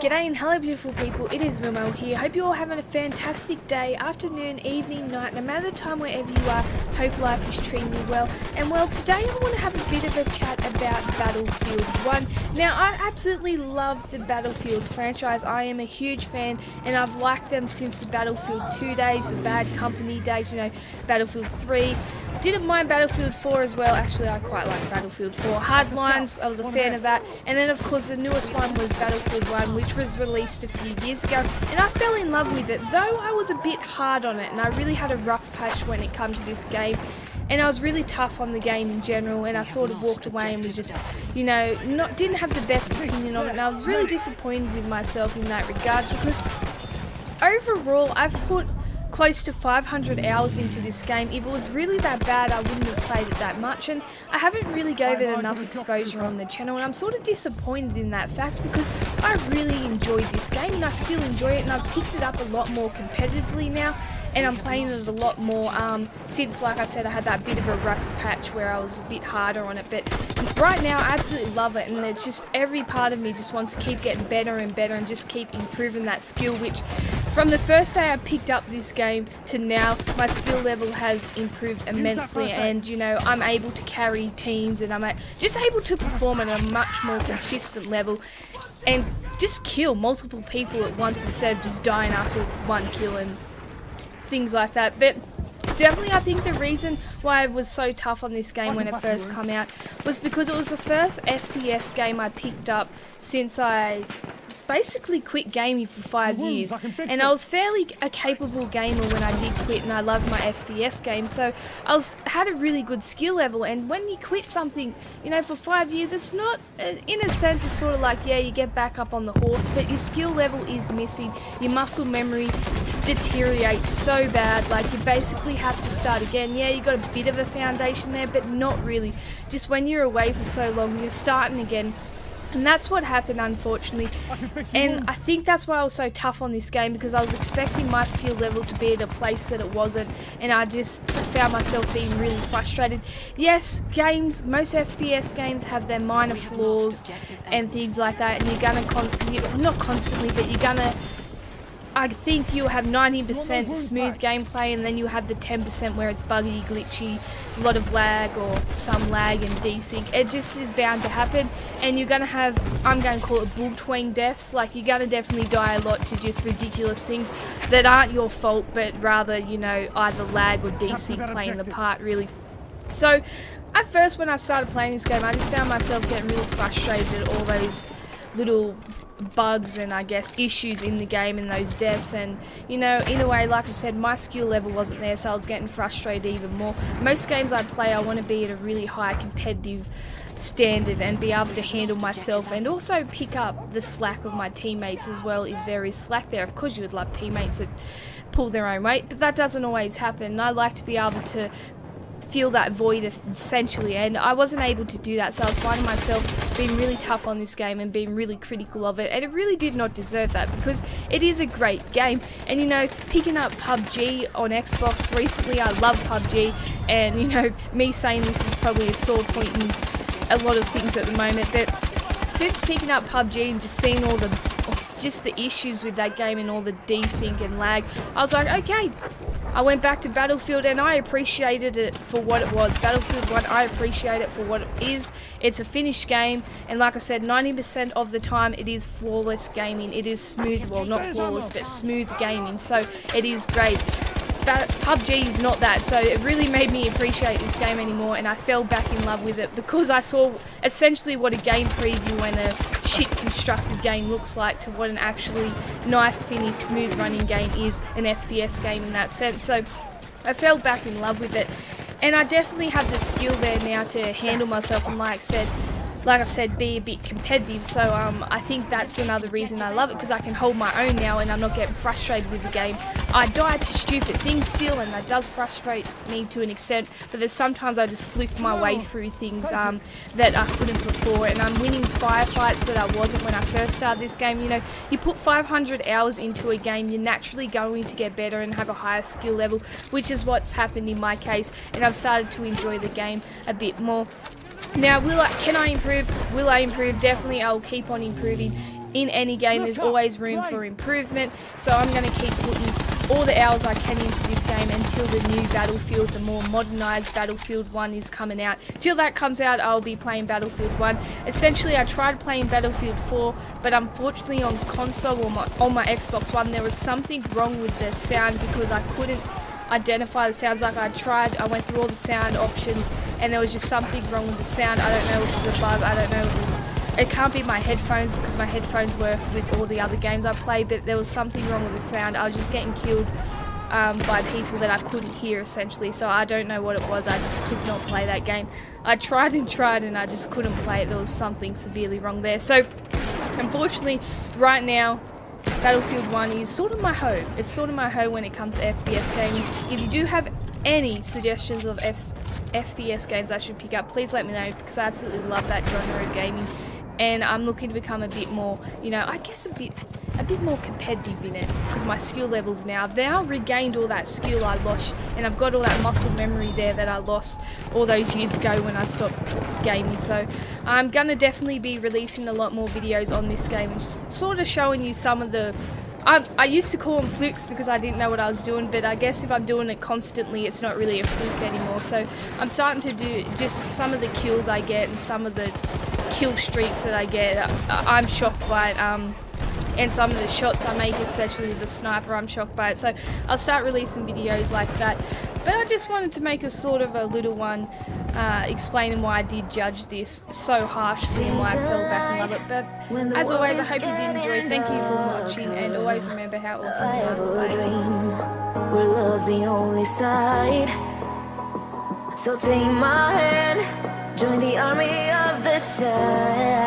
G'day and hello beautiful people, it is Wilmo here. Hope you're all having a fantastic day, afternoon, evening, night, no matter the time wherever you are. Hope life is treating you well. And well, today I want to have a bit of a chat about Battlefield 1. Now, I absolutely love the Battlefield franchise. I am a huge fan and I've liked them since the Battlefield 2 days, the Bad Company days, Battlefield 3. Didn't mind Battlefield 4 as well. Actually, I quite like Battlefield 4. Hardlines, I was a fan of that. And then, of course, the newest one was Battlefield 1, which was released a few years ago. And I fell in love with it, though I was a bit hard on it. And I really had a rough patch when it comes to this game. And I was really tough on the game in general. And I sort of walked away and was just, didn't have the best opinion of it. And I was really disappointed with myself in that regard. Because overall, I've put close to 500 hours into this game. If it was really that bad, I wouldn't have played it that much, and I haven't really gave it enough exposure on the channel, and I'm sort of disappointed in that fact because I really enjoyed this game and I still enjoy it, and I've picked it up a lot more competitively now, and I'm playing it a lot more since, like I said, I had that bit of a rough patch where I was a bit harder on it. But right now I absolutely love it, and it's just every part of me just wants to keep getting better and better and just keep improving that skill, which from the first day I picked up this game to now, my skill level has improved immensely, and I'm able to carry teams, and I'm just able to perform at a much more consistent level and just kill multiple people at once instead of just dying after one kill and things like that. But definitely I think the reason why I was so tough on this game when it first came out was because it was the first FPS game I picked up since I basically quit gaming for 5 years, and I was fairly a capable gamer when I did quit, and I loved my FPS games, so I had a really good skill level. And when you quit something, for 5 years, it's not, in a sense, it's sort of like, yeah, you get back up on the horse, but your skill level is missing, your muscle memory deteriorates so bad, like you basically have to start again. Yeah, you got a bit of a foundation there, but not really. Just when you're away for so long, you're starting again. And that's what happened, unfortunately, and I think that's why I was so tough on this game, because I was expecting my skill level to be at a place that it wasn't, and I just found myself being really frustrated. Yes, most FPS games have their minor flaws and things like that, and you're gonna, not constantly, but you're gonna, I think you'll have 90% smooth gameplay, and then you have the 10% where it's buggy, glitchy, a lot of lag or some lag and desync. It just is bound to happen, and you're going to have, I'm going to call it bug twang deaths. Like, you're going to definitely die a lot to just ridiculous things that aren't your fault, but rather, either lag or desync playing the part, really. So, at first when I started playing this game, I just found myself getting really frustrated at all those little bugs and I guess issues in the game and those deaths, and in a way, like I said, my skill level wasn't there, so I was getting frustrated even more. Most games I play, I want to be at a really high competitive standard and be able to handle myself, and also pick up the slack of my teammates as well if there is slack there. Of course you would love teammates that pull their own weight, but that doesn't always happen, and I like to be able to fill that void essentially, and I wasn't able to do that, so I was finding myself being really tough on this game and being really critical of it, and it really did not deserve that, because it is a great game. And picking up PUBG on Xbox recently, I love PUBG, and me saying this is probably a sore point in a lot of things at the moment, but since picking up PUBG and just seeing all the issues with that game and all the desync and lag, I was like, okay. I went back to Battlefield and I appreciated it for what it was. Battlefield 1, I appreciate it for what it is. It's a finished game, and like I said, 90% of the time it is flawless gaming. It is smooth, well, not flawless, but smooth gaming, so it is great. PUBG is not that, so it really made me appreciate this game anymore, and I fell back in love with it because I saw essentially what a game preview when a shit constructed game looks like to what an actually nice, finished, smooth running game is, an FPS game in that sense. So I fell back in love with it, and I definitely have the skill there now to handle myself, and like I said, be a bit competitive, so I think that's another reason I love it, because I can hold my own now and I'm not getting frustrated with the game. I die to stupid things still, and that does frustrate me to an extent, but there's sometimes I just flick my way through things that I couldn't before, and I'm winning firefights that I wasn't when I first started this game. You put 500 hours into a game, you're naturally going to get better and have a higher skill level, which is what's happened in my case, and I've started to enjoy the game a bit more. Now, can I improve? Will I improve? Definitely, I'll keep on improving. in any game there's always room for improvement, so I'm going to keep putting all the hours I can into this game until the new Battlefield, the more modernised Battlefield 1 is coming out. Till that comes out, I'll be playing Battlefield 1. Essentially, I tried playing Battlefield 4, but unfortunately on console or on my Xbox One, there was something wrong with the sound because I couldn't identify the sounds. Like I went through all the sound options, and there was just something wrong with the sound. I don't know if it's a bug, I don't know if it can't be my headphones because my headphones work with all the other games I play, but there was something wrong with the sound. I was just getting killed by people that I couldn't hear essentially, so I don't know what it was. I just could not play that game. I tried and I just couldn't play it. There was something severely wrong there. So unfortunately right now Battlefield 1 is sort of my hoe. It's sort of my hoe when it comes to FPS gaming. If you do have any suggestions of FPS games I should pick up, please let me know, because I absolutely love that genre of gaming, and I'm looking to become a bit more, you know, I guess a bit more competitive in it, because my skill levels now, I've now regained all that skill I lost, and I've got all that muscle memory there that I lost all those years ago when I stopped gaming. So I'm gonna definitely be releasing a lot more videos on this game and sort of showing you some of the I used to call them flukes because I didn't know what I was doing, but I guess if I'm doing it constantly, it's not really a fluke anymore. So I'm starting to do just some of the kills I get and some of the kill streaks that I get. I'm shocked by it. And some of the shots I make, especially the sniper, I'm shocked by it. So I'll start releasing videos like that. But I just wanted to make a sort of a little one explaining why I did judge this so harshly and why I fell back in love it. But as always, I hope you did enjoy. Thank you for watching, and always remember how awesome you are. Bye. Where love's the only side. So take my hand, join the army of the side.